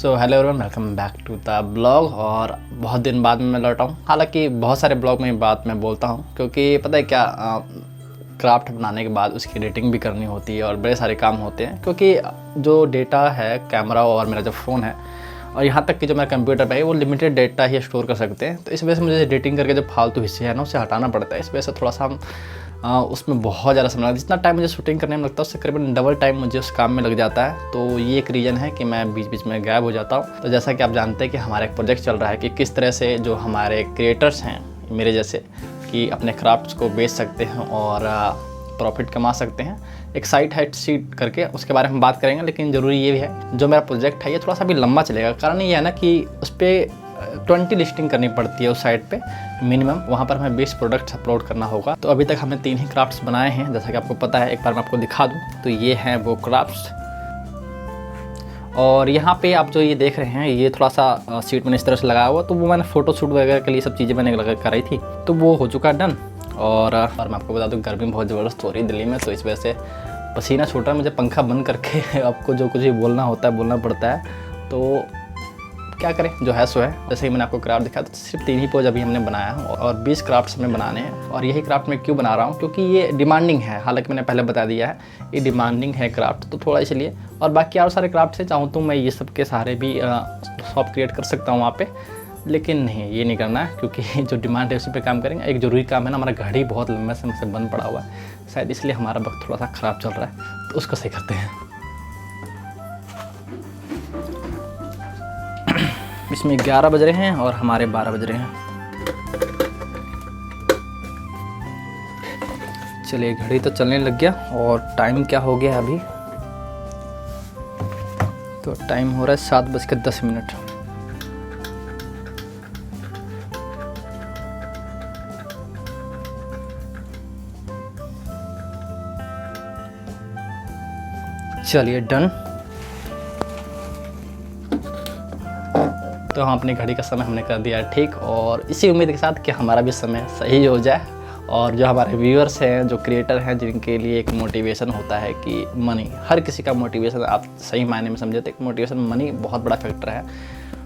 So hello everyone, welcome back to the blog. और बहुत दिन बाद में मैं लौटा हूँ। हालांकि बहुत सारे ब्लॉग में ये बात मैं बोलता हूँ क्योंकि पता है क्या, क्राफ्ट बनाने के बाद उसकी एडिटिंग भी करनी होती है और बड़े सारे काम होते हैं। क्योंकि जो डेटा है कैमरा और मेरा जो फ़ोन है और यहाँ तक कि जो मेरा कंप्यूटर पे है वो लिमिटेड डेटा ही स्टोर कर सकते हैं। तो इस वजह से मुझे एडिटिंग करके जो फालतू हिस्से हैं ना उसे हटाना पड़ता है। इस वजह से थोड़ा सा हम उसमें बहुत ज़्यादा समय लगता है। जितना टाइम मुझे शूटिंग करने में लगता है उससे करीबन डबल टाइम मुझे उस काम में लग जाता है। तो ये एक रीज़न है कि मैं बीच बीच में गायब हो जाता हूँ। तो जैसा कि आप जानते हैं कि हमारा एक प्रोजेक्ट चल रहा है कि किस तरह से जो हमारे क्रिएटर्स हैं मेरे जैसे कि अपने क्राफ्ट्स को बेच सकते हैं और प्रॉफिट कमा सकते हैं। एक साइट है सीट करके, उसके बारे में बात करेंगे। लेकिन ज़रूरी ये भी है जो मेरा प्रोजेक्ट है ये थोड़ा सा भी लंबा चलेगा। कारण ये है ना कि उस पर 20 लिस्टिंग करनी पड़ती है उस साइट पे मिनिमम। वहाँ पर हमें 20 प्रोडक्ट्स अपलोड करना होगा। तो अभी तक हमने 3 ही क्राफ्ट्स बनाए हैं जैसा कि आपको पता है। एक बार मैं आपको दिखा दूँ तो ये हैं वो क्राफ्ट्स। और यहाँ पे आप जो ये देख रहे हैं ये थोड़ा सा सीट मैंने इस तरह से लगाया हुआ, तो वो मैंने फ़ोटो शूट वगैरह के लिए सब चीज़ें मैंने लगा कराई थी, तो वो हो चुका डन। और मैं आपको बता दूँ गर्मी बहुत ज़बरदस्त हो रही है दिल्ली में, तो इस वजह से पसीना छूट रहा है मुझे। पंखा बंद करके आपको जो कुछ भी बोलना होता है बोलना पड़ता है। तो क्या करें, जो है सो है। जैसे कि मैंने आपको क्राफ्ट दिखाया तो सिर्फ 3 ही पोज अभी हमने बनाया है और 20 क्राफ्ट्स हमें बनाने हैं। और यही क्राफ्ट मैं क्यों बना रहा हूँ क्योंकि ये डिमांडिंग है। हालांकि मैंने पहले बता दिया है ये डिमांडिंग है क्राफ्ट, तो थोड़ा इसलिए। और बाकी और सारे क्राफ्ट से चाहूँ तो मैं ये सब के सहारे भी शॉप क्रिएट कर सकता हूँ वहाँ पे, लेकिन नहीं, ये नहीं करना है क्योंकि जो डिमांड है उसी पे काम करेंगे। एक ज़रूरी काम है ना, हमारा घड़ी बहुत लंबे समय से बंद पड़ा हुआ है, शायद इसलिए हमारा वक्त थोड़ा सा ख़राब चल रहा है, तो उसको सही करते हैं। इसमें 11 बज रहे हैं और हमारे 12 बज रहे हैं। चलिए, घड़ी तो चलने लग गया। और टाइम क्या हो गया अभी, तो टाइम हो रहा है 7:10। चलिए डन। तो हम अपनी घड़ी का समय हमने कर दिया है ठीक, और इसी उम्मीद के साथ कि हमारा भी समय सही हो जाए। और जो हमारे व्यूअर्स हैं, जो क्रिएटर हैं, जिनके लिए एक मोटिवेशन होता है कि मनी, हर किसी का मोटिवेशन, आप सही मायने में समझे तो एक मोटिवेशन मनी बहुत बड़ा फैक्टर है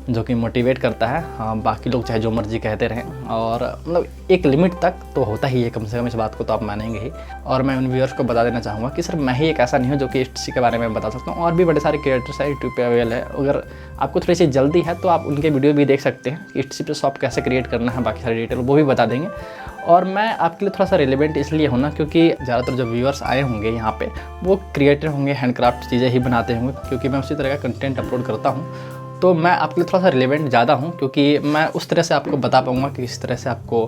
जो कि मोटिवेट करता है। हाँ, बाकी लोग चाहे जो मर्जी कहते रहें, और मतलब एक लिमिट तक तो होता ही है कम से कम, इस बात को तो आप मानेंगे ही। और मैं उन व्यूअर्स को बता देना चाहूँगा कि सिर्फ मैं ही एक ऐसा नहीं हूँ जो कि इसी के बारे में बता सकता हूँ। और भी बड़े सारे क्रिएटर्स हैं यूट्यूब पे अवेलेबल है। अगर आपको थोड़ी सी जल्दी है तो आप उनके वीडियो भी देख सकते हैं कि इसी पे शॉप कैसे क्रिएट करना है, बाकी सारी डिटेल वो भी बता देंगे। और मैं आपके लिए थोड़ा सा रिलेवेंट इसलिए हूँ ना क्योंकि ज़्यादातर जो व्यूअर्स आए होंगे यहाँ पे वो क्रिएटर होंगे, हैंडक्राफ्ट चीज़ें ही बनाते होंगे, क्योंकि मैं उसी तरह का कंटेंट अपलोड करता हूँ। तो मैं आपके लिए थोड़ा सा रिलेवेंट ज़्यादा हूँ क्योंकि मैं उस तरह से आपको बता पाऊँगा कि किस तरह से आपको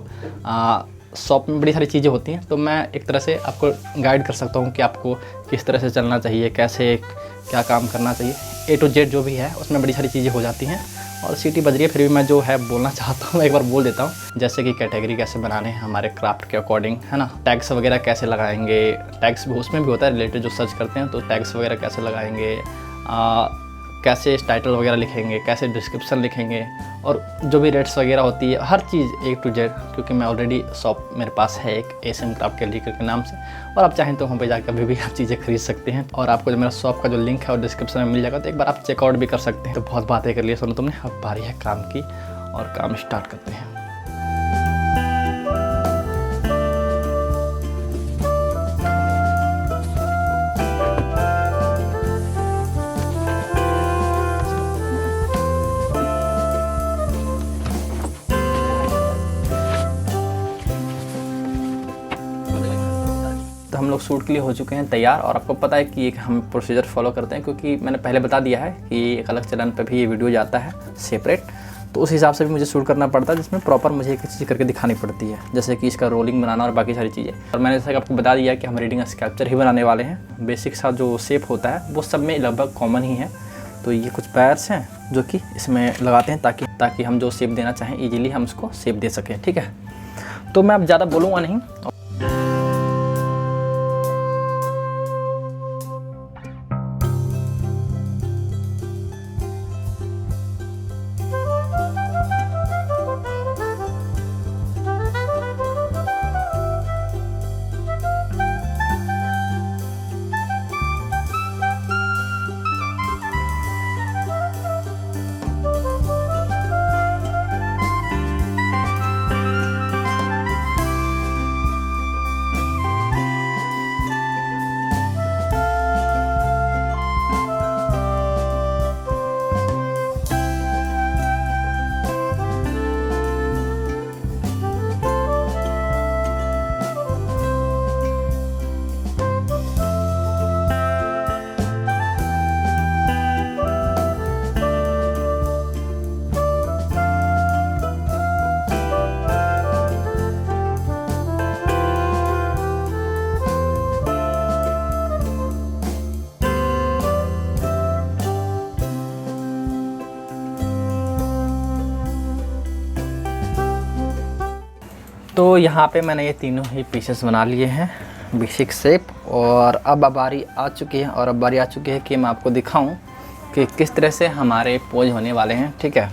शॉप में बड़ी सारी चीज़ें होती हैं। तो मैं एक तरह से आपको गाइड कर सकता हूँ कि आपको किस तरह से चलना चाहिए, कैसे क्या काम करना चाहिए, A to Z जो भी है उसमें बड़ी सारी चीज़ें हो जाती हैं। और सीटी बज रही है, फिर भी मैं जो है बोलना चाहता हूँ एक बार बोल देता हूँ। जैसे कि कैटेगरी कैसे बनाने हैं हमारे क्राफ्ट के अकॉर्डिंग, है ना, टैग्स वगैरह कैसे लगाएंगे, टैग्स भी उसमें भी होता है रिलेटेड, जो सर्च करते हैं तो टैग्स वगैरह कैसे लगाएंगे, कैसे टाइटल वगैरह लिखेंगे, कैसे डिस्क्रिप्शन लिखेंगे, और जो भी रेट्स वगैरह होती है हर चीज़ A to Z। क्योंकि मैं ऑलरेडी शॉप मेरे पास है एक SM क्राफ्ट गैलरी के नाम से, और आप चाहें तो वहाँ पे जाकर कभी भी आप चीज़ें खरीद सकते हैं। और आपको जो मेरा शॉप का जो लिंक है वो डिस्क्रिप्शन में मिल जाएगा, तो एक बार आप चेकआउट भी कर सकते हैं। तो बहुत बातें कर लिए सुनो तुमने, अब बारी है काम की और काम स्टार्ट करते हैं। तो हम लोग शूट के लिए हो चुके हैं तैयार। और आपको पता है कि एक हम प्रोसीजर फॉलो करते हैं क्योंकि मैंने पहले बता दिया है कि एक अलग चैनल पे भी ये वीडियो जाता है सेपरेट, तो उस हिसाब से भी मुझे शूट करना पड़ता है जिसमें प्रॉपर मुझे एक चीज़ करके दिखानी पड़ती है, जैसे कि इसका रोलिंग बनाना और बाकी सारी चीज़ें। और मैंने जैसा कि आपको बता दिया कि हम रीडिंग स्कल्पचर ही बनाने वाले हैं। बेसिक सा जो शेप होता है वो सब में लगभग कॉमन ही है। तो ये कुछ पैर्स हैं जो कि इसमें लगाते हैं ताकि हम जो शेप देना चाहें ईजिली हम उसको शेप दे सकें, ठीक है। तो मैं अब ज़्यादा बोलूँगा नहीं। तो यहाँ पे मैंने ये तीनों ही पीसेस बना लिए हैं बेसिक शेप, और अब बारी आ चुकी है कि मैं आपको दिखाऊं कि किस तरह से हमारे पोज होने वाले हैं। ठीक है,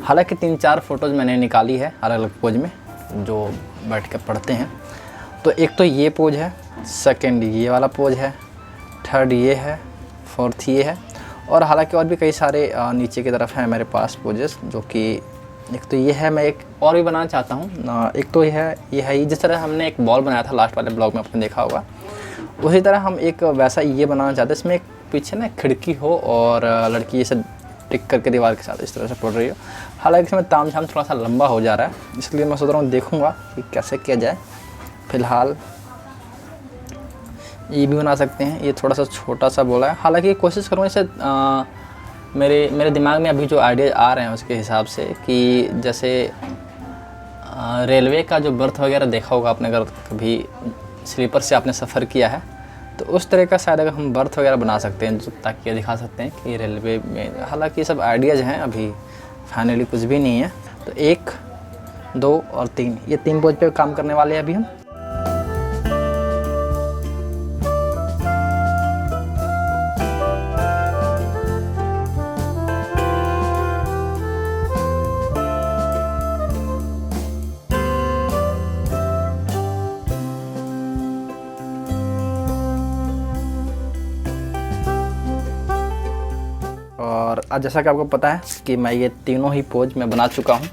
हालांकि 3-4 फ़ोटोज़ मैंने निकाली है अलग अलग पोज में जो बैठ कर पढ़ते हैं। तो एक तो ये पोज है, सेकंड ये वाला पोज है, थर्ड ये है, फोर्थ ये है, और हालांकि और भी कई सारे नीचे की तरफ हैं मेरे पास पोजेस, जो कि एक तो ये है, मैं एक और भी बनाना चाहता हूँ। एक तो ये है जिस तरह हमने एक बॉल बनाया था लास्ट वाले ब्लॉग में आपने देखा होगा, उसी तरह हम एक वैसा ये बनाना चाहते हैं। इसमें एक पीछे ना खिड़की हो और लड़की ऐसे टिक करके दीवार के साथ इस तरह से पड़ रही हो। हालांकि इसमें तामझाम थोड़ा सा लंबा हो जा रहा है, इसलिए मैं सोच रहा हूँ देखूँगा कि कैसे किया जाए। फ़िलहाल ये भी बना सकते हैं, ये थोड़ा सा छोटा सा बोला है। हालांकि कोशिश करूँगा इसे मेरे दिमाग में अभी जो आइडिया आ रहे हैं उसके हिसाब से कि जैसे रेलवे का जो बर्थ वगैरह देखा होगा आपने, अगर कभी स्लीपर से आपने सफ़र किया है तो उस तरह का शायद अगर हम बर्थ वगैरह बना सकते हैं, ताकि ये दिखा सकते हैं कि रेलवे में। हालांकि ये सब आइडियाज़ हैं, अभी फाइनली कुछ भी नहीं है। तो 1, 2 और 3, ये 3 पोज पे काम करने वाले हैं अभी हम। और आज जैसा कि आपको पता है कि मैं ये तीनों ही पोज मैं बना चुका हूँ,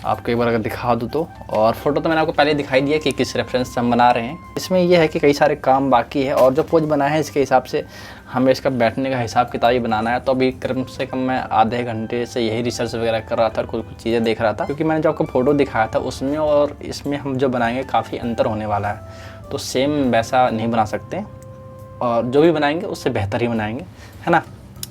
आपको एक बार अगर दिखा दूँ तो। और फ़ोटो तो मैंने आपको पहले दिखाई दिया कि किस रेफरेंस से हम बना रहे हैं। इसमें यह है कि कई सारे काम बाकी है, और जो पोज बनाए हैं इसके हिसाब से हमें इसका बैठने का हिसाब किताब ही बनाना है। तो अभी कम से कम मैं आधे घंटे से यही रिसर्च वगैरह कर रहा था और कुछ चीज़ें देख रहा था, क्योंकि मैंने जो आपको फ़ोटो दिखाया था उसमें और इसमें हम जो बनाएंगे काफ़ी अंतर होने वाला है। तो सेम वैसा नहीं बना सकते, और जो भी बनाएंगे उससे बेहतर ही बनाएंगे, है ना।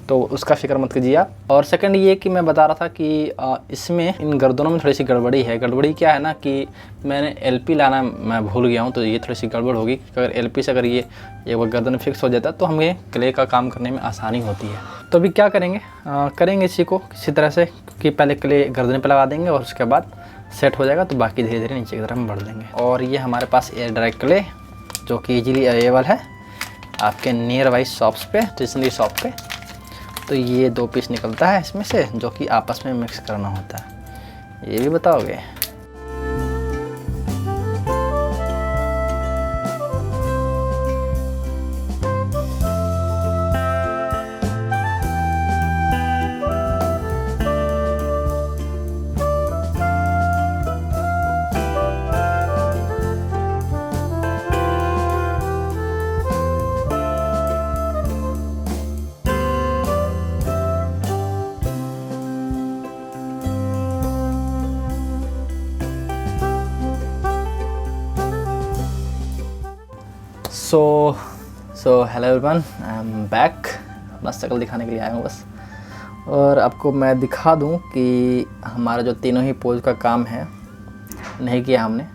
तो उसका फिक्र मत कीजिए आप। और सेकंड ये कि मैं बता रहा था कि इसमें इन गर्दनों में थोड़ी सी गड़बड़ी है। गड़बड़ी क्या है ना कि मैंने एलपी लाना मैं भूल गया हूँ, तो ये थोड़ी सी गड़बड़ होगी। अगर एलपी से अगर ये वो गर्दन फिक्स हो जाता है तो हमें क्ले का काम करने में आसानी होती है। तो अभी क्या करेंगे, करेंगे इसी को किसी तरह से कि पहले क्ले गर्दन पर लगा देंगे और उसके बाद सेट हो जाएगा तो बाकी धीरे धीरे नीचे की तरफ हम बढ़ देंगे। और ये हमारे पास एयर ड्राई क्ले जो कि ईजिली अवेलेबल है आपके नियर बाई शॉप्स पे, स्टेशनरी शॉप पे। तो ये 2 पीस निकलता है इसमें से, जो कि आपस में मिक्स करना होता है। ये भी बताओगे? सो hello everyone, I am back. अपना शक्ल दिखाने के लिए आया हूँ बस, और आपको मैं दिखा दूँ कि हमारा जो तीनों ही पोज का काम है नहीं किया हमने।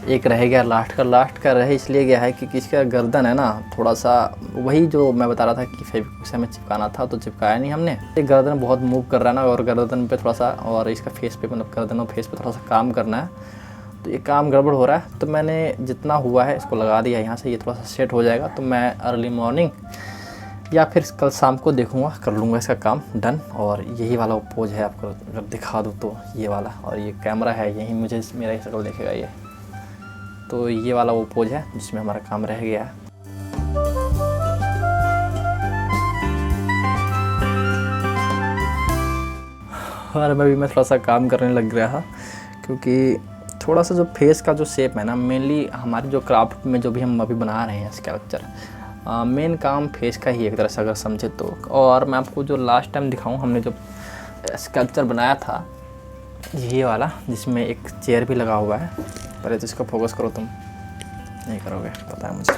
एक रह गया लास्ट का रहे इसलिए गया है कि इसका गर्दन है ना थोड़ा सा, वही जो मैं बता रहा था कि फेविक्विक से हमें चिपकाना था तो चिपकाया नहीं हमने। ये गर्दन बहुत मूव कर रहा है ना, और गर्दन पे थोड़ा सा, और इसका फेस पे मतलब गर्दन और फेस पे थोड़ा सा काम करना है, तो ये काम गड़बड़ हो रहा है। तो मैंने जितना हुआ है इसको लगा दिया यहाँ से, ये थोड़ा सा सेट हो जाएगा तो मैं अर्ली मॉर्निंग या फिर कल शाम को देखूँगा, कर लूँगा इसका काम डन। और यही वाला वो पोज है, आपको अगर दिखा दूँ तो ये वाला, और ये कैमरा है यही मुझे मेरा शक्ल देखेगा ये। तो ये वाला वो पोज है जिसमें हमारा काम रह गया है। और मैं थोड़ा सा काम करने लग गया था, क्योंकि थोड़ा सा जो फेस का जो शेप है ना, मेनली हमारी जो क्राफ्ट में जो भी हम अभी बना रहे हैं स्कल्पचर, मेन काम फेस का ही एक तरह से अगर समझे तो। और मैं आपको जो लास्ट टाइम दिखाऊं, हमने जो स्कल्पचर बनाया था ये वाला, जिसमें एक चेयर भी लगा हुआ है। पहले तो इसको फोकस करो, तुम नहीं करोगे पता है मुझे।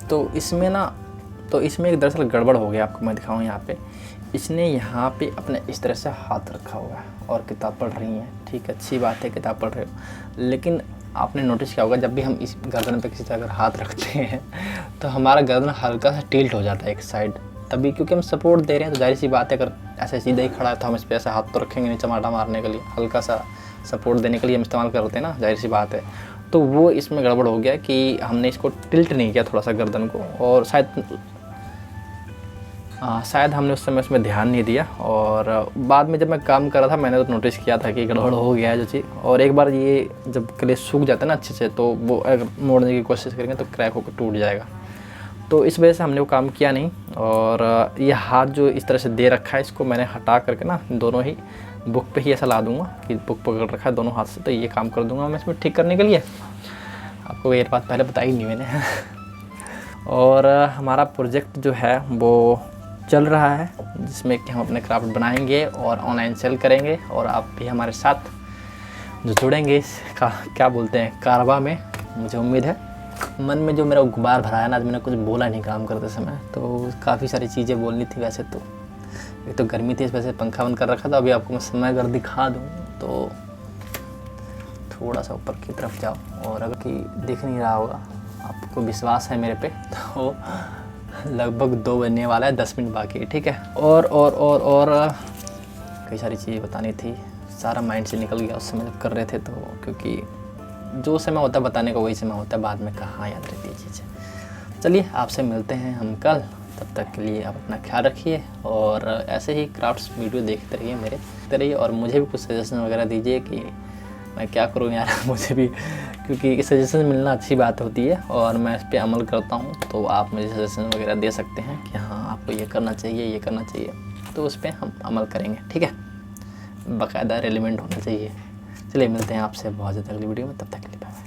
तो इसमें ना, तो इसमें एक दरअसल गड़बड़ हो गया, आपको मैं दिखाऊं यहाँ पे। इसने यहाँ पे अपने इस तरह से हाथ रखा हुआ है और किताब पढ़ रही हैं। ठीक है, अच्छी बात है किताब पढ़ रहे हो, लेकिन आपने नोटिस किया होगा जब भी हम इस गर्दन पे किसी तरह अगर हाथ रखते हैं तो हमारा गर्दन हल्का सा टिल्ट हो जाता है एक साइड, तभी, क्योंकि हम सपोर्ट दे रहे हैं तो जाहिर सी बात है, अगर ऐसे सीधा ही खड़ा है तो हम इस पर ऐसा हाथ तो रखेंगे नहीं चमाटा मारने के लिए, हल्का सा सपोर्ट देने के लिए हम इस्तेमाल करते हैं ना, जाहिर सी बात है। तो वो इसमें गड़बड़ हो गया कि हमने इसको टिल्ट नहीं किया थोड़ा सा गर्दन को, और शायद हमने उस समय उसमें ध्यान नहीं दिया, और बाद में जब मैं काम कर रहा था मैंने तो नोटिस किया था कि गड़बड़ हो गया है जो चीज़। और एक बार ये जब क्ले सूख जाता है ना अच्छे से, तो वो अगर मोड़ने की कोशिश करेंगे तो क्रैक होकर टूट जाएगा। तो इस वजह से हमने वो काम किया नहीं। और ये हाथ जो इस तरह से दे रखा है, इसको मैंने हटा करके ना दोनों ही बुक पे ही ऐसा ला दूंगा कि बुक पकड़ रखा है दोनों हाथ से, तो ये काम कर दूंगा मैं इसमें ठीक करने के लिए। आपको ये बात पहले बताई नहीं मैंने। और हमारा प्रोजेक्ट जो है वो चल रहा है, जिसमें कि हम अपने क्राफ्ट बनाएंगे और ऑनलाइन सेल करेंगे, और आप भी हमारे साथ जो जुड़ेंगे इस क्या बोलते हैं कारवा में। मुझे उम्मीद है मन में जो मेरा गुबार भरा है ना, आज मैंने कुछ बोला नहीं काम करते समय, तो काफ़ी सारी चीज़ें बोलनी थी वैसे तो। एक तो गर्मी थी, इस वजह से पंखा बंद कर रखा था। अभी आपको मैं समय अगर दिखा दूँ तो थोड़ा सा ऊपर की तरफ जाओ, और अगर कि दिख नहीं रहा होगा, आपको विश्वास है मेरे पे, तो लगभग 2 बजने वाला है, 10 मिनट बाकी है, ठीक है। और कई सारी चीज़ें बतानी थी, सारा माइंड से निकल गया उस समय जब कर रहे थे, तो क्योंकि जो समय होता है बताने का वही समय होता है, बाद में कहाँ याद रहती है चीज़ें। चलिए आपसे मिलते हैं हम कल, तब तक के लिए आप अपना ख्याल रखिए, और ऐसे ही क्राफ्ट्स वीडियो देखते रहिए मेरे रहिए, और मुझे भी कुछ सजेशन वगैरह दीजिए कि मैं क्या करूँ यार। मुझे भी, क्योंकि सजेशन मिलना अच्छी बात होती है और मैं इस पर अमल करता हूँ, तो आप मुझे सजेशन वगैरह दे सकते हैं कि हाँ आपको ये करना चाहिए, ये करना चाहिए, तो उस पर हम अमल करेंगे, ठीक है। बाकायदा रेलिवेंट होना चाहिए। चलिए मिलते हैं आपसे बहुत ज़्यादा अगली वीडियो में, तब तक के लिए बाय।